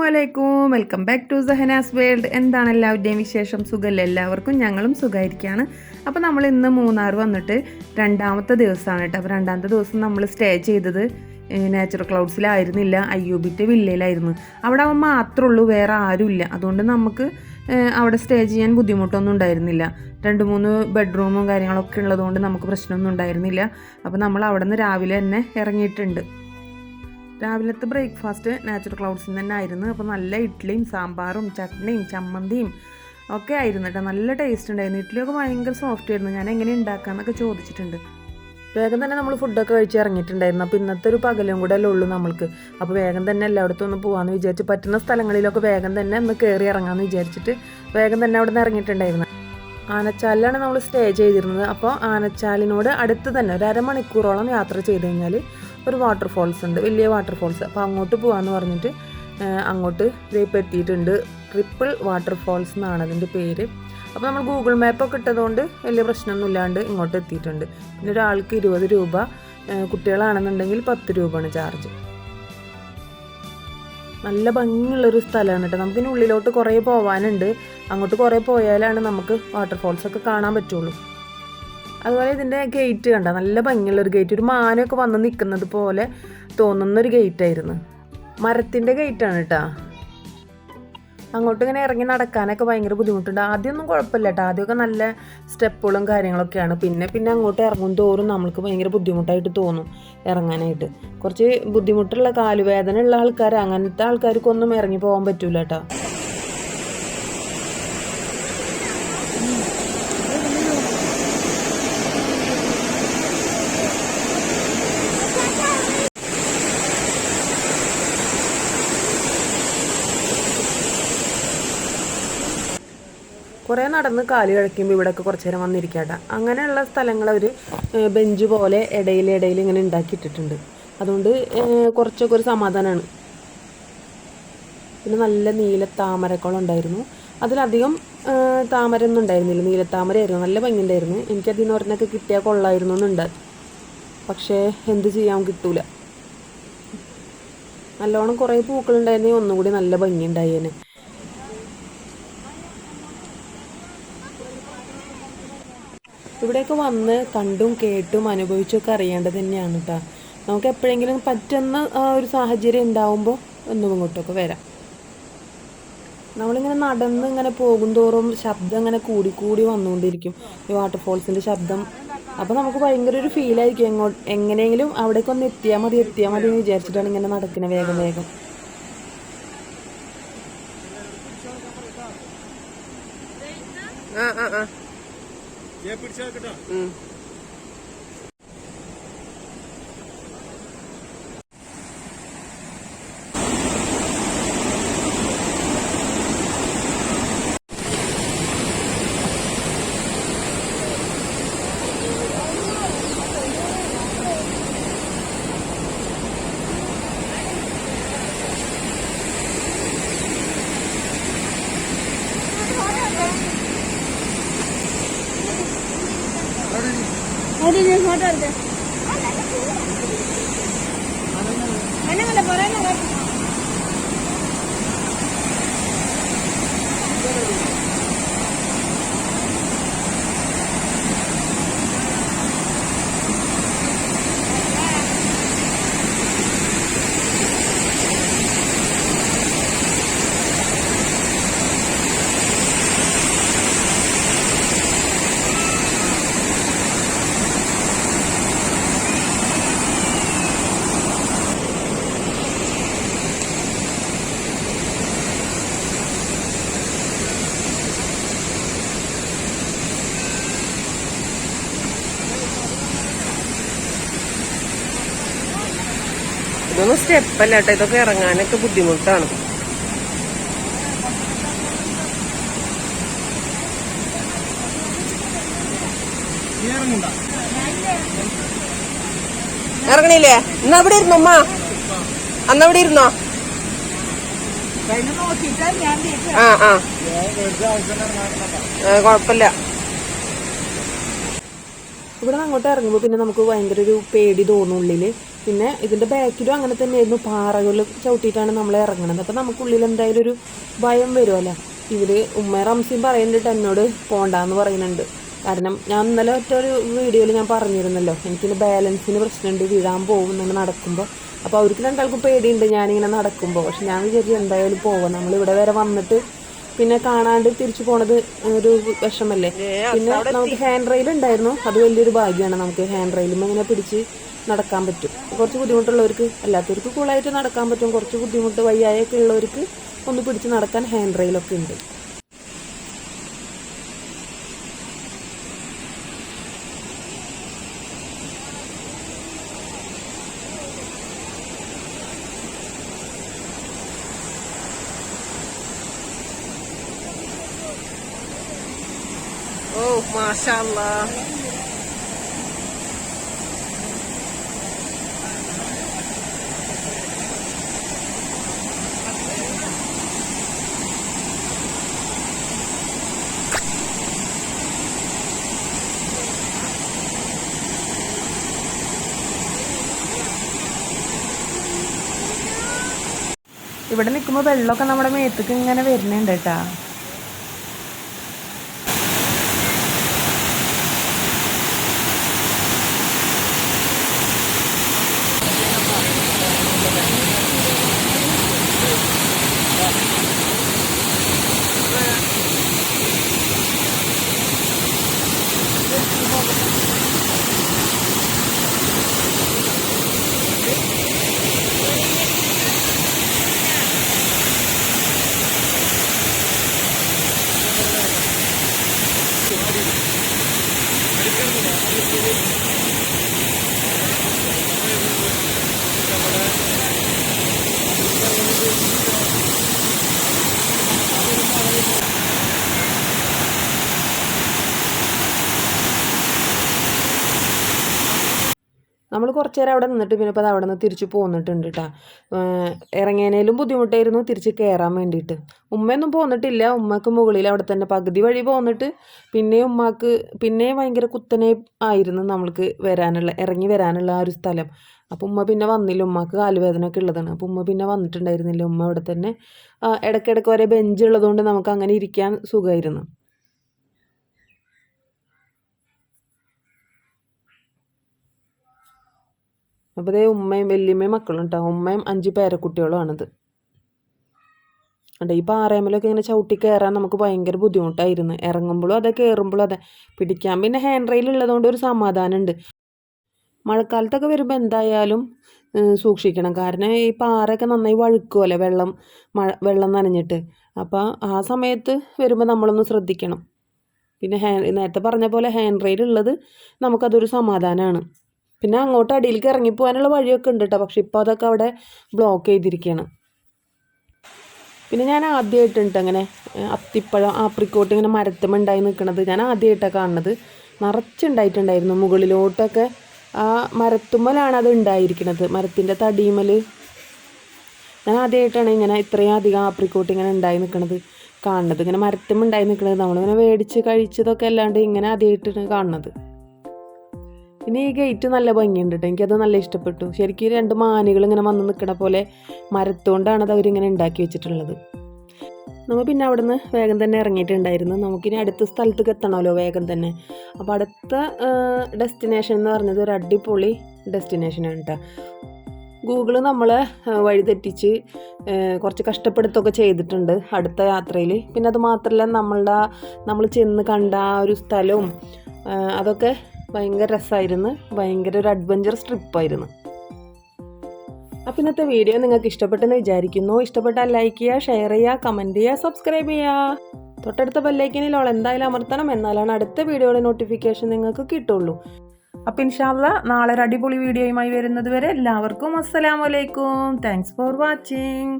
അസ്സലാമുഅലൈക്കും, welcome back to zahanasworld. എന്താണ് എല്ലാവരുടെയും വിശേഷം? സുഖമല്ലേ എല്ലാവർക്കും? ഞങ്ങളും സുഖമായിരിക്കുകയാണ്. അപ്പോൾ നമ്മൾ ഇന്ന് മൂന്നാർ വന്നിട്ട് രണ്ടാമത്തെ ദിവസമാണ് കേട്ടോ. അപ്പോൾ രണ്ടാമത്തെ ദിവസം നമ്മൾ സ്റ്റേ ചെയ്തത് നാച്ചുറൽ ക്ലൗഡ്സിലായിരുന്നില്ല, അയ്യൂബിൻ്റെ വില്ലയിലായിരുന്നു. അവിടെ അവൻ മാത്രമേ ഉള്ളൂ, വേറെ ആരുമില്ല. അതുകൊണ്ട് നമുക്ക് അവിടെ സ്റ്റേ ചെയ്യാൻ ബുദ്ധിമുട്ടൊന്നും ഉണ്ടായിരുന്നില്ല. 2-3 ബെഡ്റൂമും കാര്യങ്ങളൊക്കെ ഉള്ളതുകൊണ്ട് നമുക്ക് പ്രശ്നമൊന്നും ഉണ്ടായിരുന്നില്ല. അപ്പോൾ നമ്മൾ അവിടെ നിന്ന് രാവിലെ തന്നെ ഇറങ്ങിയിട്ടുണ്ട്. രാവിലത്തെ ബ്രേക്ക്ഫാസ്റ്റ് നാച്ചുറൽ ക്ലൗഡ്സിൽ തന്നെ ആയിരുന്നു. അപ്പോൾ നല്ല ഇഡ്ഡലിയും സാമ്പാറും ചട്നിയും ചമ്മന്തിയും ഒക്കെ ആയിരുന്നു കേട്ടോ. നല്ല ടേസ്റ്റ് ഉണ്ടായിരുന്നു. ഇഡ്ഡലിയൊക്കെ ഭയങ്കര സോഫ്റ്റ് ആയിരുന്നു. ഞാൻ എങ്ങനെ ഉണ്ടാക്കാമെന്നൊക്കെ ചോദിച്ചിട്ടുണ്ട്. വേഗം തന്നെ നമ്മൾ ഫുഡൊക്കെ കഴിച്ച് ഇറങ്ങിയിട്ടുണ്ടായിരുന്നു. അപ്പോൾ ഇന്നത്തെ ഒരു പകലും കൂടെ അല്ലേ ഉള്ളൂ നമ്മൾക്ക്. അപ്പോൾ വേഗം തന്നെ എല്ലായിടത്തും ഒന്ന് പോകാമെന്ന് വിചാരിച്ച്, പറ്റുന്ന സ്ഥലങ്ങളിലൊക്കെ വേഗം തന്നെ ഒന്ന് കയറി ഇറങ്ങാമെന്ന് വിചാരിച്ചിട്ട് വേഗം തന്നെ അവിടെ നിന്ന് ഇറങ്ങിയിട്ടുണ്ടായിരുന്നു. ആനച്ചാലിലാണ് നമ്മൾ സ്റ്റേ ചെയ്തിരുന്നത്. അപ്പോൾ ആനച്ചാലിനോട് അടുത്ത് തന്നെ ഒരു അരമണിക്കൂറോളം യാത്ര ചെയ്ത് കഴിഞ്ഞാൽ ഒരു വാട്ടർഫോൾസ് ഉണ്ട്, വലിയ വാട്ടർഫോൾസ്. അപ്പോൾ അങ്ങോട്ട് പോകാമെന്ന് പറഞ്ഞിട്ട് അങ്ങോട്ട് ഇപ്പോൾ എത്തിയിട്ടുണ്ട്. ട്രിപ്പിൾ വാട്ടർഫോൾസ് എന്നാണ് അതിൻ്റെ പേര്. അപ്പോൾ നമ്മൾ ഗൂഗിൾ മാപ്പൊക്കെ ഇട്ടതുകൊണ്ട് വലിയ പ്രശ്നമൊന്നും ഇല്ലാണ്ട് ഇങ്ങോട്ട് എത്തിയിട്ടുണ്ട്. പിന്നെ ഒരാൾക്ക് 20 രൂപ, കുട്ടികളാണെന്നുണ്ടെങ്കിൽ 10 രൂപയാണ് ചാർജ്. നല്ല ഭംഗിയുള്ളൊരു സ്ഥലമാണ് കേട്ടോ. നമുക്കിനി ഉള്ളിലോട്ട് കുറേ പോകാനുണ്ട്. അങ്ങോട്ട് കുറേ പോയാലാണ് നമുക്ക് വാട്ടർഫോൾസൊക്കെ കാണാൻ പറ്റുള്ളൂ. അതുപോലെ ഇതിൻ്റെ ഗേറ്റ് കണ്ട, നല്ല ഭംഗിയുള്ളൊരു ഗേറ്റ്. ഒരു മാനൊക്കെ വന്ന് നിൽക്കുന്നത് പോലെ തോന്നുന്നൊരു ഗേറ്റായിരുന്നു. മരത്തിൻ്റെ ഗേറ്റാണ് കേട്ടോ. അങ്ങോട്ട് ഇങ്ങനെ ഇറങ്ങി നടക്കാനൊക്കെ ഭയങ്കര ബുദ്ധിമുട്ടുണ്ട്. ആദ്യമൊന്നും കുഴപ്പമില്ല കേട്ടോ. ആദ്യമൊക്കെ നല്ല സ്റ്റെപ്പുകളും കാര്യങ്ങളൊക്കെയാണ്. പിന്നെ അങ്ങോട്ട് ഇറങ്ങും തോറും നമ്മൾക്ക് ഭയങ്കര ബുദ്ധിമുട്ടായിട്ട് തോന്നും ഇറങ്ങാനായിട്ട്. കുറച്ച് ബുദ്ധിമുട്ടുള്ള കാലുവേദന ഉള്ള ആൾക്കാർ, അങ്ങനത്തെ ആൾക്കാർക്കൊന്നും ഇറങ്ങി പോകാൻ പറ്റൂല കേട്ടോ. കുറേ നടന്ന് കാല് കഴിക്കുമ്പോൾ ഇവിടെയൊക്കെ കുറച്ച് നേരം വന്നിരിക്കട്ടെ. അങ്ങനെയുള്ള സ്ഥലങ്ങൾ അവർ ബെഞ്ച് പോലെ ഇടയിൽ ഇങ്ങനെ ഉണ്ടാക്കിയിട്ടിട്ടുണ്ട്. അതുകൊണ്ട് കുറച്ചൊക്കെ ഒരു സമാധാനമാണ്. പിന്നെ നല്ല നീല താമരക്കുളം ഉണ്ടായിരുന്നു. അതിലധികം താമരയൊന്നും ഉണ്ടായിരുന്നില്ല, നീലത്താമരയായിരുന്നു. നല്ല ഭംഗിയുണ്ടായിരുന്നു. എനിക്കതിൽ നിന്ന് ഒരെണ്ണമൊക്കെ കിട്ടിയാൽ കൊള്ളായിരുന്നു എന്നുണ്ട്. പക്ഷേ എന്ത് ചെയ്യാൻ കിട്ടൂല. നല്ലോണം കുറേ പൂക്കളുണ്ടായിരുന്നെങ്കിൽ ഒന്നും കൂടി നല്ല ഭംഗിയുണ്ടായേനെ. ഇവിടെയൊക്കെ വന്ന് കണ്ടും കേട്ടും അനുഭവിച്ചൊക്കെ അറിയേണ്ടത് തന്നെയാണ് കേട്ടോ. നമുക്ക് എപ്പോഴെങ്കിലും പറ്റുന്ന ഒരു സാഹചര്യം ഉണ്ടാവുമ്പോൾ ഒന്നും ഇങ്ങോട്ടൊക്കെ വരാം. നമ്മളിങ്ങനെ നടന്ന് ഇങ്ങനെ പോകും തോറും ശബ്ദം ഇങ്ങനെ കൂടി വന്നുകൊണ്ടിരിക്കും, ഈ വാട്ടർഫോൾസിൻ്റെ ശബ്ദം. അപ്പോൾ നമുക്ക് ഭയങ്കര ഒരു ഫീലായിരിക്കും. എങ്ങനെയെങ്കിലും അവിടേക്കൊന്ന് എത്തിയാൽ മതി എന്ന് വിചാരിച്ചിട്ടാണ് ഇങ്ങനെ നടക്കുന്നത് വേഗം. ये पिक्चर कटा फोटो ഇതൊന്നും സ്റ്റെപ്പല്ല കേട്ടോ. ഇതൊക്കെ ഇറങ്ങാനൊക്കെ ബുദ്ധിമുട്ടാണ്. ഇറങ്ങണില്ലേ? ഇന്ന് അവിടെ ഇരുന്നോ അമ്മ? അന്നവിടെ ഇരുന്നോ? കുഴപ്പമില്ല. ഇവിടെ നിന്ന് അങ്ങോട്ട് ഇറങ്ങുമ്പോൾ പിന്നെ നമുക്ക് ഭയങ്കര ഒരു പേടി തോന്നും ഉള്ളിൽ. പിന്നെ ഇതിൻ്റെ ബാക്കിലും അങ്ങനെ തന്നെയായിരുന്നു, പാറകൾ ചവിട്ടിയിട്ടാണ് നമ്മൾ ഇറങ്ങുന്നത്. അപ്പോൾ നമുക്കുള്ളിൽ എന്തായാലും ഒരു ഭയം വരുമല്ലോ. ഇവർ ഉമ്മ റംസിയും പറയുന്നുണ്ട് എന്നോട് പോകണ്ടെന്ന് പറയുന്നുണ്ട്. കാരണം ഞാൻ ഇന്നലെ ഒറ്റൊരു വീഡിയോയിൽ ഞാൻ പറഞ്ഞിരുന്നല്ലോ, എനിക്കിന് ബാലൻസിന് പ്രശ്നമുണ്ട്, വീഴാൻ പോകും ഇങ്ങനെ നടക്കുമ്പോൾ. അപ്പോൾ അവർക്ക് രണ്ടാൾക്കും പേടിയുണ്ട് ഞാനിങ്ങനെ നടക്കുമ്പോൾ. പക്ഷെ ഞാൻ വിചാരിച്ചു എന്തായാലും പോവാം, നമ്മളിവിടെ വരെ വന്നിട്ട് പിന്നെ കാണാണ്ട് തിരിച്ചു പോണത് ഒരു വിഷമല്ലേ. പിന്നെ നമുക്ക് ഹാൻഡ് റെയിൽ ഉണ്ടായിരുന്നു, അത് വലിയൊരു ഭാഗ്യമാണ്. നമുക്ക് ഹാൻഡ് റെയിലും ഇങ്ങനെ പിടിച്ച് നടക്കാൻ പറ്റും. കുറച്ച് ബുദ്ധിമുട്ടുള്ളവർക്ക്, അല്ലാത്തവർക്ക് കൂളായിട്ട് നടക്കാൻ പറ്റും. കുറച്ച് ബുദ്ധിമുട്ട് വയ്യായൊക്കെ ഉള്ളവർക്ക് ഒന്ന് പിടിച്ച് നടക്കാൻ ഹാൻഡ് റെയിലൊക്കെ ഉണ്ട്. Oh, mashallah. ഇവിടെ നിൽക്കുമ്പോൾ വെള്ളമൊക്കെ നമ്മുടെ മേത്തേക്ക് ഇങ്ങനെ വരുന്നുണ്ട് കേട്ടോ. നമ്മൾ കുറച്ച് നേരം അവിടെ നിന്നിട്ട് പിന്നെ ഇപ്പോൾ അവിടെ നിന്ന് തിരിച്ച് പോന്നിട്ടുണ്ട് കേട്ടോ. ഇറങ്ങിയതിനേലും ബുദ്ധിമുട്ടായിരുന്നു തിരിച്ച് കയറാൻ വേണ്ടിയിട്ട്. ഉമ്മയൊന്നും പോന്നിട്ടില്ല, ഉമ്മക്ക് മുകളിൽ അവിടെ തന്നെ പകുതി വഴി പോന്നിട്ട് പിന്നെയും ഉമ്മാക്ക് പിന്നെയും ഭയങ്കര കുത്തനെ ആയിരുന്നു നമ്മൾക്ക് ഇറങ്ങി വരാനുള്ള ആ ഒരു സ്ഥലം. അപ്പോൾ ഉമ്മ പിന്നെ വന്നില്ല, ഉമ്മാക്ക് കാലുവേദന ഒക്കെ ഉള്ളതാണ്. അപ്പോൾ ഉമ്മ പിന്നെ വന്നിട്ടുണ്ടായിരുന്നില്ല. ഉമ്മ അവിടെ തന്നെ ഇടയ്ക്കിടയ്ക്ക് ഒരേ ബെഞ്ച് ഉള്ളതുകൊണ്ട് നമുക്ക് അങ്ങനെ ഇരിക്കാൻ സുഖമായിരുന്നു. അപ്പോൾ ഇതേ ഉമ്മയും വല്യമ്മയും മക്കളും ഉണ്ടാവും, ഉമ്മയും 5 പേരക്കുട്ടികളുമാണിത്. ഈ പാറയമലൊക്കെ ഇങ്ങനെ ചവിട്ടി കയറാൻ നമുക്ക് ഭയങ്കര ബുദ്ധിമുട്ടായിരുന്നു. ഇറങ്ങുമ്പോഴും അതെ, കയറുമ്പോഴും അതെ. പിടിക്കാൻ പിന്നെ ഹാൻഡ് റെയിൽ ഉള്ളതുകൊണ്ട് ഒരു സമാധാനമുണ്ട്. മഴക്കാലത്തൊക്കെ വരുമ്പോൾ എന്തായാലും സൂക്ഷിക്കണം. കാരണം ഈ പാറയൊക്കെ നന്നായി വഴുക്കുമല്ലേ, വെള്ളം നനഞ്ഞിട്ട്. അപ്പോൾ ആ സമയത്ത് വരുമ്പോൾ നമ്മളൊന്ന് ശ്രദ്ധിക്കണം. പിന്നെ നേരത്തെ പറഞ്ഞ പോലെ ഹാൻഡ് റെയിൽ ഉള്ളത് നമുക്കതൊരു സമാധാനമാണ്. പിന്നെ അങ്ങോട്ട് അടിയിലേക്ക് ഇറങ്ങിപ്പോകാനുള്ള വഴിയൊക്കെ ഉണ്ട് കേട്ടോ, പക്ഷെ ഇപ്പോൾ അതൊക്കെ അവിടെ ബ്ലോക്ക് ചെയ്തിരിക്കുകയാണ്. പിന്നെ ഞാൻ ആദ്യമായിട്ടുണ്ട് അങ്ങനെ അത്തിപ്പഴം ആപ്രിക്കോട്ട് ഇങ്ങനെ മരത്തുമുണ്ടായി നിൽക്കുന്നത് ഞാൻ ആദ്യമായിട്ടാണ് കാണുന്നത്. നിറച്ചുണ്ടായിട്ടുണ്ടായിരുന്നു മുകളിലോട്ടൊക്കെ, ആ മരത്തുമ്മലാണ് അത് ഉണ്ടായിരിക്കുന്നത്, മരത്തിൻ്റെ തടിമൽ. ഞാൻ ആദ്യമായിട്ടാണ് ഇങ്ങനെ ഇത്രയും അധികം ആപ്രിക്കോട്ട് ഇങ്ങനെ ഉണ്ടായി നിൽക്കുന്നത് കാണുന്നത്. ഇങ്ങനെ മരത്തുമുണ്ടായി നിൽക്കുന്നത് നമ്മളിങ്ങനെ മേടിച്ച് കഴിച്ചതൊക്കെ അല്ലാണ്ട് ഇങ്ങനെ ആദ്യമായിട്ടാണ് കാണുന്നത്. പിന്നെ ഈ ഗേറ്റ് നല്ല ഭംഗിയുണ്ട് കേട്ടോ, എനിക്കത് നല്ല ഇഷ്ടപ്പെട്ടു. ശരിക്കും 2 മാനുകൾ ഇങ്ങനെ വന്ന് നിൽക്കണ പോലെ മരത്തുകൊണ്ടാണ് അത് അവരിങ്ങനെ ഉണ്ടാക്കി വെച്ചിട്ടുള്ളത്. നമ്മൾ പിന്നെ അവിടെ നിന്ന് വേഗം തന്നെ ഇറങ്ങിയിട്ടുണ്ടായിരുന്നു. നമുക്കിനി അടുത്ത സ്ഥലത്തേക്ക് എത്തണമല്ലോ വേഗം തന്നെ. അപ്പോൾ അടുത്ത ഡെസ്റ്റിനേഷൻ എന്ന് പറഞ്ഞത് ഒരു അടിപൊളി ഡെസ്റ്റിനേഷനാണ് കേട്ടോ. ഗൂഗിള് നമ്മളെ വഴിതെറ്റിച്ച് കുറച്ച് കഷ്ടപ്പെടുത്തൊക്കെ ചെയ്തിട്ടുണ്ട് അടുത്ത യാത്രയിൽ. പിന്നെ അത് മാത്രമല്ല നമ്മൾ ചെന്ന് കണ്ട ആ ഒരു സ്ഥലവും അതൊക്കെ ഭയങ്കര രസമായിരുന്നു. ഭയങ്കര ഒരു അഡ്വഞ്ചറസ് ട്രിപ്പായിരുന്നു. അപ്പോൾ ഇന്നത്തെ വീഡിയോ നിങ്ങൾക്ക് ഇഷ്ടപ്പെട്ടെന്ന് വിചാരിക്കുന്നു. ഇഷ്ടപ്പെട്ടാൽ ലൈക്ക് ചെയ്യുക, ഷെയർ ചെയ്യുക, കമൻറ്റ് ചെയ്യുക, സബ്സ്ക്രൈബ് ചെയ്യുക. തൊട്ടടുത്ത ബെല്ലൈക്കനിൽ എന്തായാലും അമർത്തണം, എന്നാലാണ് അടുത്ത വീഡിയോയുടെ നോട്ടിഫിക്കേഷൻ നിങ്ങൾക്ക് കിട്ടുള്ളൂ. അപ്പോൾ ഇൻഷാ അല്ലാഹ് നാളെ ഒരു അടിപൊളി വീഡിയോയുമായി വരുന്നത് വരെ എല്ലാവർക്കും അസ്സലാമു അലൈക്കും. Thanks for watching.